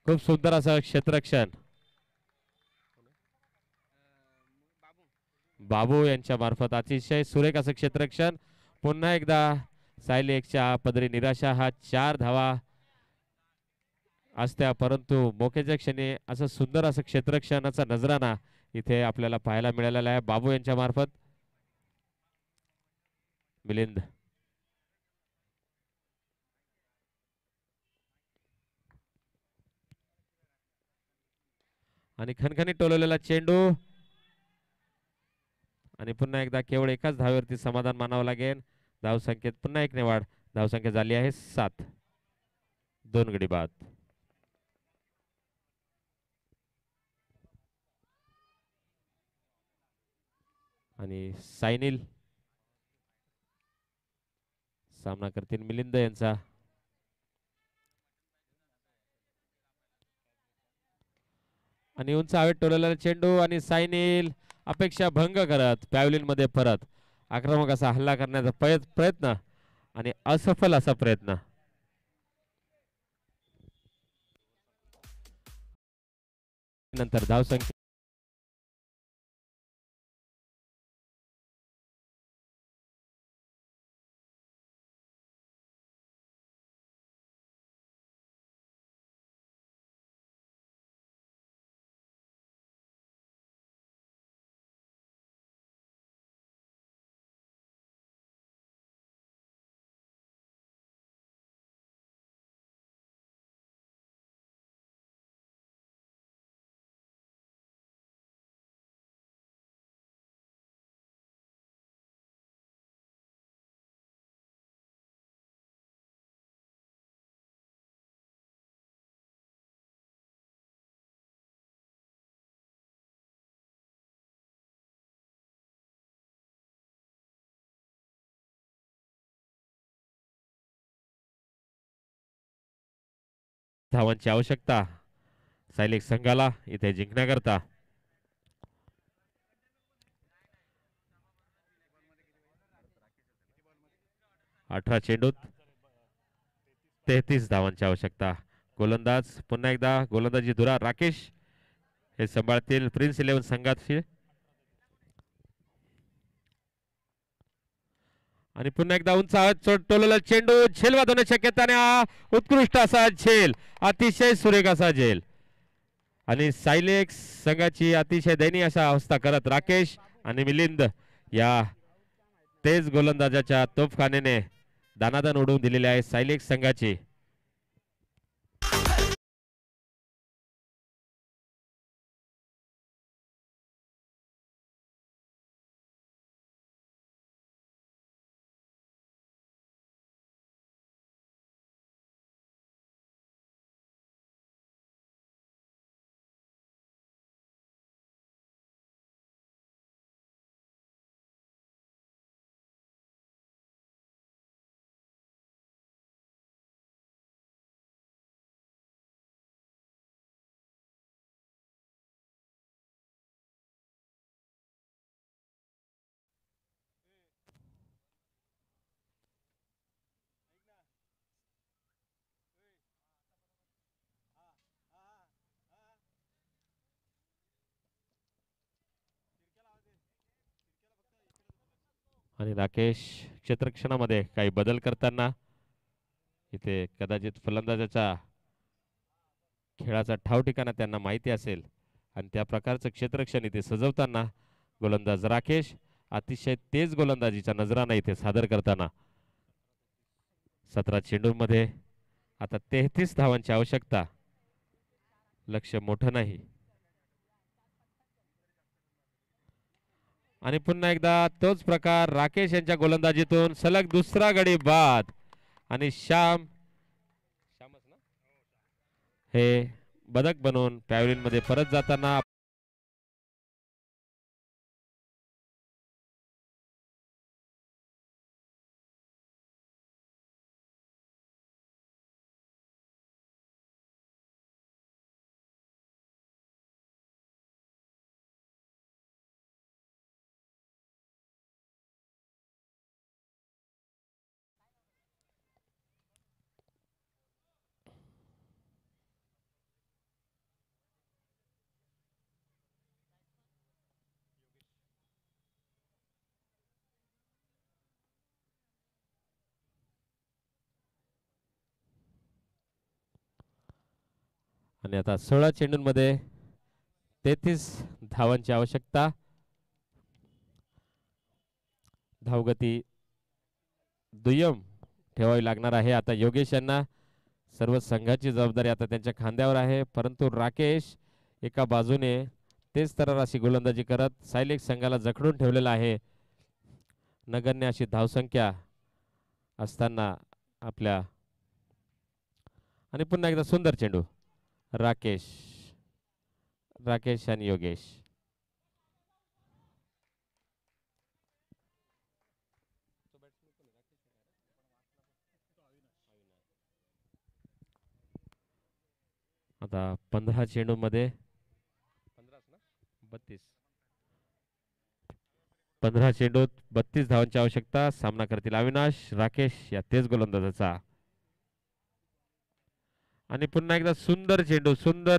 खूप सुंदर असं क्षेत्ररक्षण बाबू यांच्या मार्फत अतिशय सुरेख असं क्षेत्ररक्षण. पुन्हा एकदा सायलेकच्या पदरी निराशा. हा 4 धावा असत्या, परंतु मोक्याच्या क्षणी असं सुंदर असं क्षेत्ररक्षणाचा नजराणा इथे आपल्याला पाहायला मिळालेला आहे बाबू यांच्या मार्फत. मिलिंद आणि खणखणीत टोलवलेला चेंडू आणि पुन्हा एकदा केवळ एकाच धावेवरती समाधान मानावं लागेल. धावसंख्येत पुन्हा एक वाढ. धावसंख्या झाली आहे 7, 2 गडी बाद. आणि सायनिल सामना करतील मिलिंद यांचा. आणि उंच हवेत टोललेला चेंडू आणि सायनिल अपेक्षा भंग करत पॅव्हलिन मध्ये परत आक्रमक असा हल्ला करण्याचा प्रयत्न आणि असफल असा प्रयत्न. नंतर धावसंख्या धावांची आवश्यकता सायलेक संघाला इथे जिंकण्याकरता. अठरा चेंडूत 33 धावांची आवश्यकता. गोलंदाज पुन्हा एकदा गोलंदाजी धुरा राकेश हे सांभाळतील प्रिन्स 11 संघाची. आणि पुन्हा एकदा उंच टोललेला चेंडू झेल वाजवण्याची शक्यता. उत्कृष्ट असा झेल, अतिशय सुरेख असा झेल. आणि सायलेक संघाची अतिशय दयनीय अशा अवस्था करत राकेश आणि मिलिंद या तेज गोलंदाजाच्या तोफखान्याने दानादान उडवून दिलेले आहे सायलेक संघाची. आणि राकेश क्षेत्ररक्षणामध्ये काही बदल करताना इथे कदाचित फलंदाजाचा खेळाचा ठाव ठिकाणा त्यांना माहिती असेल आणि त्या प्रकारचं क्षेत्ररक्षण इथे सजवताना गोलंदाज राकेश अतिशय तेज गोलंदाजीचा नजराणा इथे सादर करताना 17 चेंडूंमध्ये आता 33 धावांची आवश्यकता. लक्ष मोठं नाही. आणि पुन्हा एकदा तोच प्रकार राकेश यांच्या गोलंदाजीतून सलग दुसरा गडी बाद. आणि श्याम हे बदक बनवून पॅव्हलियन मध्ये परत जाताना आणि आता 16 चेंडूंमध्ये 33 धावांची आवश्यकता. धावगती दुय्यम ठेवावी लागणार आहे. आता योगेश यांना सर्व संघाची जबाबदारी आता त्यांच्या खांद्यावर आहे. परंतु राकेश एका बाजूने तेच तर अशी गोलंदाजी करत सायलेक्स संघाला जखडून ठेवलेला आहे. नगण्य अशी धावसंख्या असताना आपल्या. आणि पुन्हा एकदा सुंदर चेंडू. राकेश आणि योगेश. आता 15 चेंडू मध्ये 15 चेंडूत 32 धावांची आवश्यकता. सामना करतील अविनाश राकेश या तेच गोलंदाजाचा. आणि पुन्हा एकदा सुंदर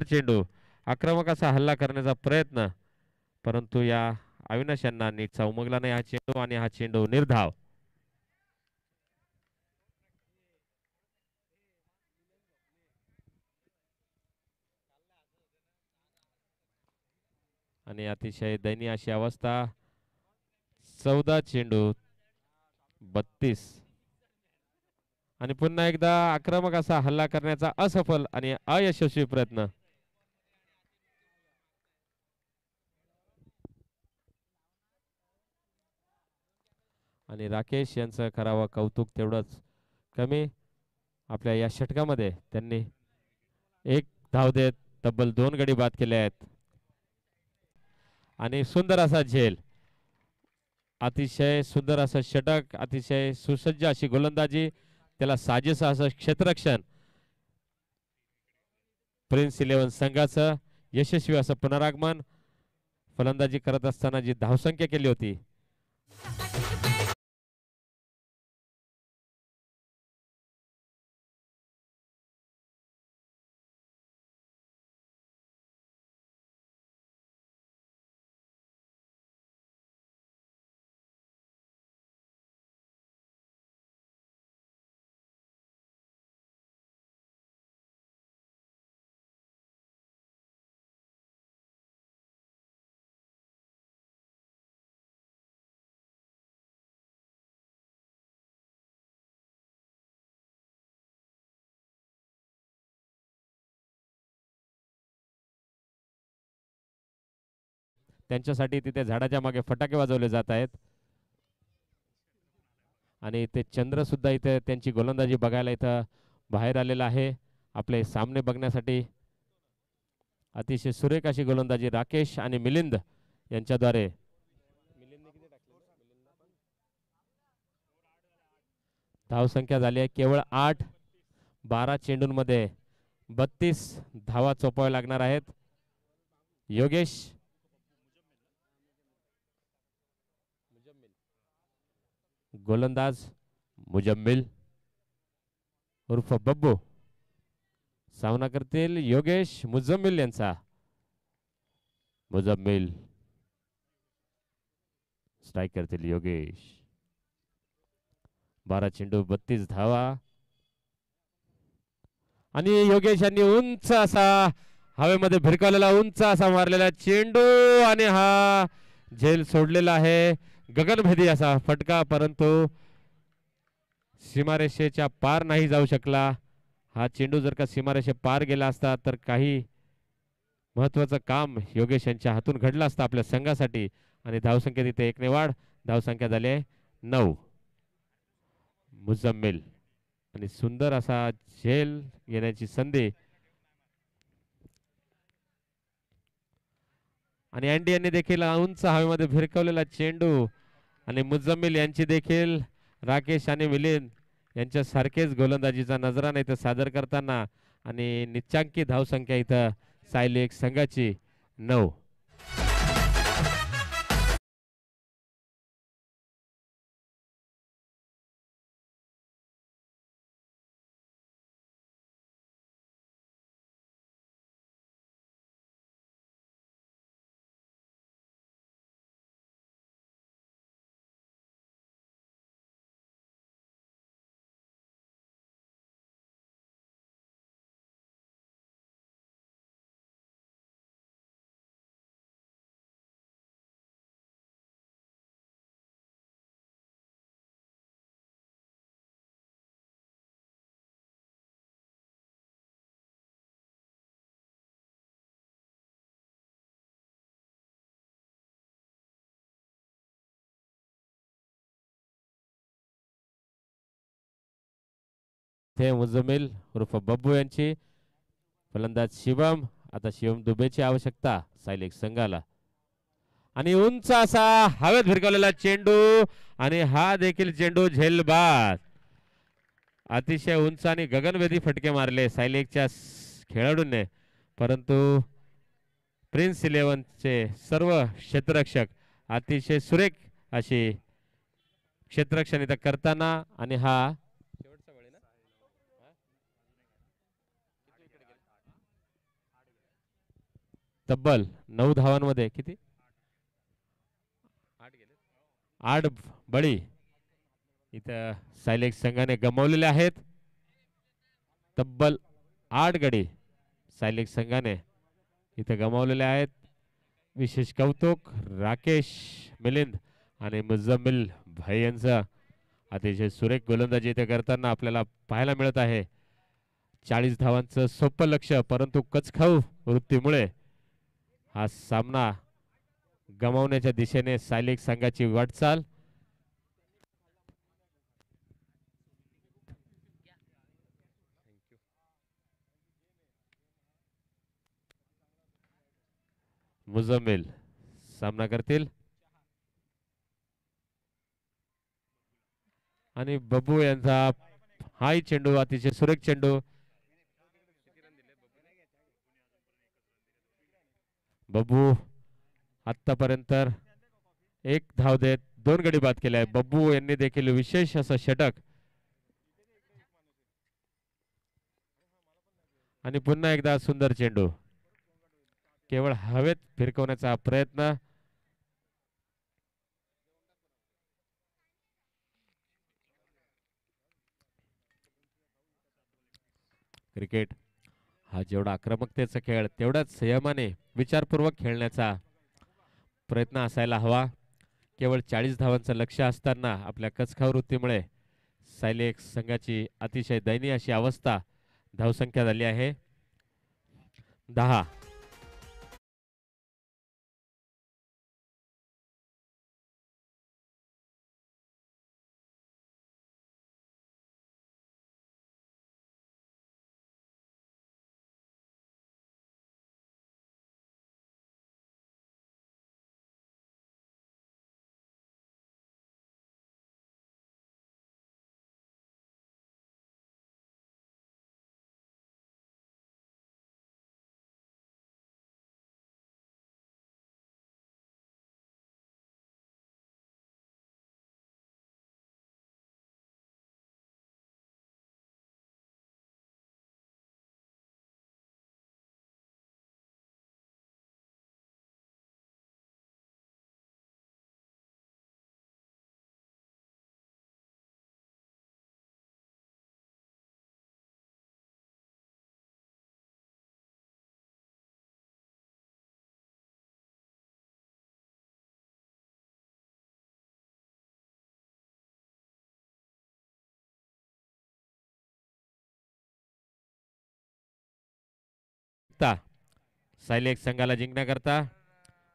चेंडू आक्रमक असा हल्ला करण्याचा प्रयत्न, परंतु या अविनाश यांना नीटचा उमगला नाही हा चेंडू. आणि हा चेंडू निर्धाव. आणि अतिशय दयनीय अशी अवस्था. 14 चेंडू 32. आणि पुन्हा एकदा आक्रमक असा हल्ला करण्याचा असफल आणि अयशस्वी प्रयत्न. आणि राकेश यांचं करावं कौतुक तेवढंच कमी. आपल्या या षटकामध्ये त्यांनी एक धाव देत तब्बल 2 गडी बाद केले आहेत. आणि सुंदर असा झेल. अतिशय सुंदर असं षटक. अतिशय सुसज्ज अशी गोलंदाजी. त्याला साजेसं असं क्षेत्ररक्षण. प्रिन्स 11 संघाचं यशस्वी असं पुनरागमन. फलंदाजी करत असताना जी धावसंख्या केली होती त्यांच्यासाठी तिथे झाडाच्या मागे फटाके वाजवले जात आहेत. आणि ते चंद्र सुद्धा इथे त्यांची गोलंदाजी बघायला इथं बाहेर आलेला आहे आपले सामने बघण्यासाठी. अतिशय सुरेख अशी गोलंदाजी राकेश आणि मिलिंद यांच्याद्वारे. धावसंख्या झाली आहे केवळ 8. 12 चेंडूंमध्ये 32 धावा चोपाव्या लागणार आहेत. योगेश गोलंदाज मुजम्मिल उर्फ बब्बू. सामना करतील योगेश मुजम्मिल यांचा. मुजम्मिल स्ट्राइक करतील योगेश. 12 चेंडू 32 धावा. आणि योगेश यांनी उंच असा हवेमध्ये भिरकावलेला उंच असा मारलेला चेंडू. आणि हा झेल सोडलेला आहे. गगनभेदी असा फटका, परंतु सीमारेषेच्या पार नाही जाऊ शकला. हा चेंडू जर का सीमारेषे पार गेला असता तर काही महत्वाचं काम योगेश यांच्या हातून घडलं असतं आपल्या संघासाठी आणि धावसंख्या तिथे एकने वाढ. धावसंख्या झाली आहे 9. मुजम्मिल आणि सुंदर असा झेल घेण्याची संधी आणि अँडी यांनी देखील उंच हवेमध्ये भिरकवलेला चेंडू आणि मुजम्मिल यांची देखील राकेश आणि मिलिंद यांच्या सारखेच गोलंदाजीचा नजराणा इथं सादर करताना आणि निच्चांकी धावसंख्या इथं सायलेक संघाची 9. मुजम्मिल उर्फ बब्बू यांची फलंदाज शिवम. आता शिवम दुबेची आवश्यकता सायलेक संघाला आणि उंच असा हवेत भिरकवलेला चेंडू आणि हा देखील चेंडू झेलबाद. अतिशय उंच आणि गगनभेदी फटके मारले सायलेकच्या खेळाडूंनी, परंतु प्रिन्स 11चे सर्व क्षेत्ररक्षक अतिशय सुरेख अशी क्षेत्ररक्षण इथं करताना आणि हा तब्बल 9 धावांमध्ये किती 8 बळी इथं सायलेक संघाने गमावलेले आहेत. तब्बल 8 गडी सायलेक संघाने इथं गमावलेले आहेत. विशेष कौतुक राकेश, मिलिंद आणि मुजम्मिल भाई यांचा अतिशय सुरेख गोलंदाजी इथे करताना आपल्याला पाहायला मिळत आहे. 40 धावांचं सोपं लक्ष, परंतु कचखाऊ वृत्तीमुळे हा सामना गमावण्याच्या दिशेने सायलेक संघाची वाटचाल. मुजम्मिल सामना करतील आणि बब्बू यांचा हाही चेंडू अतिशय सुरेख चेंडू. बब्बू आतापर्यंत 1 धाव देत 2 गडी बाद केले आहे. बब्बू यांनी देखील विशेष असं षटक आणि पुन्हा एकदा सुंदर चेंडू, केवळ हवेत फिरकवण्याचा प्रयत्न. क्रिकेट हा जेवढा आक्रमकतेचा खेळ तेवढाच संयमाने विचारपूर्वक खेळण्याचा प्रयत्न असायला हवा. केवळ 40 धावांचं लक्ष असताना आपल्या कचखाव वृत्तीमुळे सायलेक संघाची अतिशय दयनीय अशी अवस्था. धावसंख्या झाली आहे 10. सायलेक्स संघाला जिंकण्याकरता.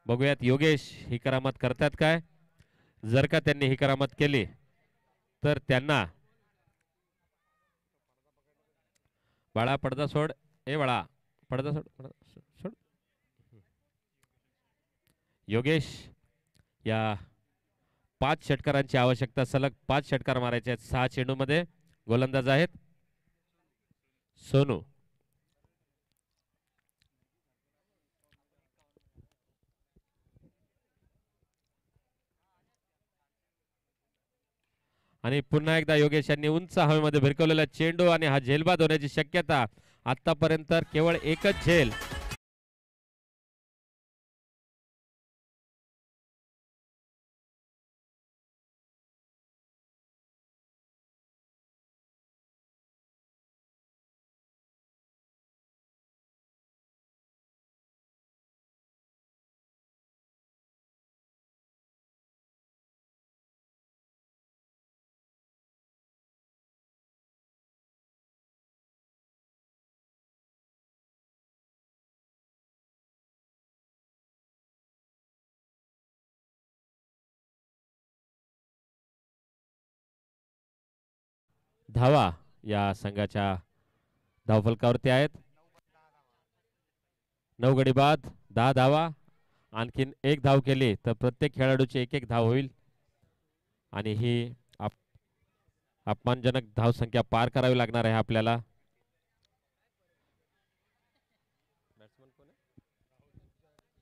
बघूयात योगेश ही करामत करतात काय. जर का त्यांनी ही करामत केली तर त्यांना बाळा पडदा सोड. ए बाळा पडदा सोड, पडदा सोड. योगेश या 5 षटकारांची आवश्यकता. सलग 5 षटकार मारायचे आहेत 6 चेंडूमध्ये. गोलंदाज आहेत सोनू. आणि पुन्हा एकदा योगेश यांनी उंच हवेमध्ये भिरकवलेला चेंडू आणि हा झेलबाद होण्याची शक्यता. आतापर्यंत केवळ एकच झेल. धावा या संघाच्या धावफलकावरती आहेत. 9 गडी बाद 10 धावा. आणखीन एक धाव केली तर प्रत्येक खेळाडूची एक धाव होईल आणि ही अपमानजनक धावसंख्या पार करावी लागणार आहे आपल्याला.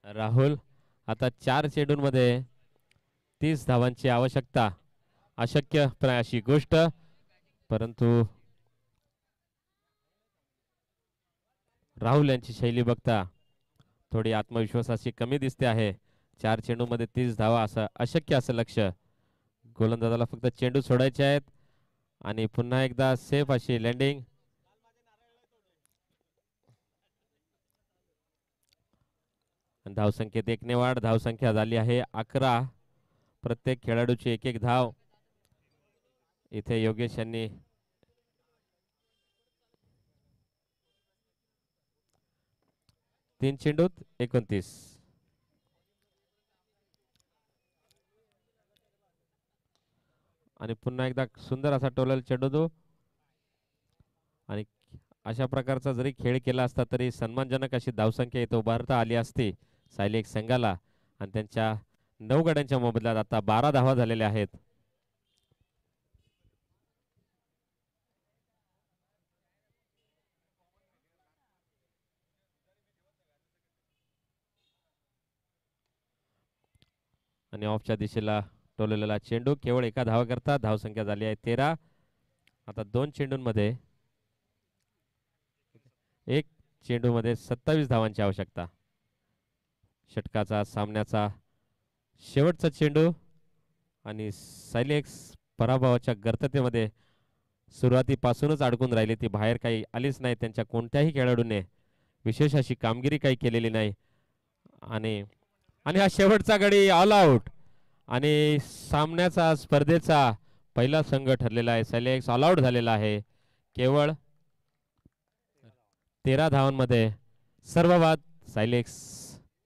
राहुल. आता 4 चेंडूंमध्ये 30 धावांची आवश्यकता. अशक्य अशी गोष्ट, परंतु राहुल यांची शैली बघता थोडी आत्मविश्वासाची कमी दिसते आहे. 4 चेंडूमध्ये 30 धावा असं अशक्य असं लक्ष्य. गोलंदाजाला फक्त चेंडू सोडायचे आहेत आणि पुन्हा एकदा सेफ अशी लँडिंग. धावसंख्येत 1 ने वाढ. धावसंख्या झाली आहे 11. प्रत्येक खेळाडूची एक धाव. इथे योगेश यांनी तीन चेंडूत 29. आणि पुन्हा एकदा सुंदर असा टोलल चेंडू दो. आणि अशा प्रकारचा जरी खेळ केला असता तरी सन्मानजनक अशी धावसंख्या इथे उभारता आली असती सायलेक्स संघाला. आणि त्यांच्या 9 गड्यांच्या मोबदल्यात आता 12 धावा झालेल्या आहेत. आणि ऑफच्या दिशेला टोललेला चेंडू केवळ एका धावा करता. धावसंख्या झाली आहे 13. आता 2 चेंडूंमध्ये 1 चेंडूमध्ये 27 धावांची आवश्यकता. षटकाचा सामन्याचा शेवटचा चेंडू आणि सायलेक्स पराभवाच्या गर्ततेमध्ये सुरुवातीपासूनच अडकून राहिली. ती बाहेर काही आलीच नाही. त्यांच्या कोणत्याही खेळाडूने विशेष अशी कामगिरी काही केलेली नाही. आणि हा शेवटचा गडी ऑल आउट. आणि सामन्याचा स्पर्धेचा पहिला संघ ठरलेला आहे. सायलेक्स ऑल आउट झालेला आहे. केवळ 13 धावांमध्ये सर्व बाद सायलेक्स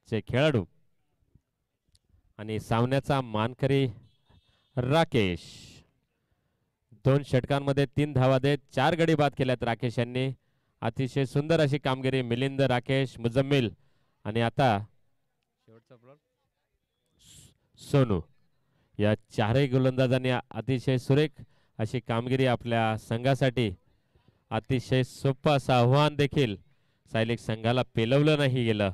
चे खेळाडू. आणि सामन्याचा मानकरी राकेश. 2 षटकांमध्ये 3 धावा देत 4 गडी बाद केल्यात राकेश यांनी. अतिशय सुंदर अशी कामगिरी मिलिंद, राकेश, मुजम्मिल आणि आता सोनू या 4ही गोलंदाजांनी अतिशय सुरेख अशी कामगिरी आपल्या संघासाठी. अतिशय सोपं असं आव्हान देखील सायलेक्स संघाला पेलवलं नाही गेलं.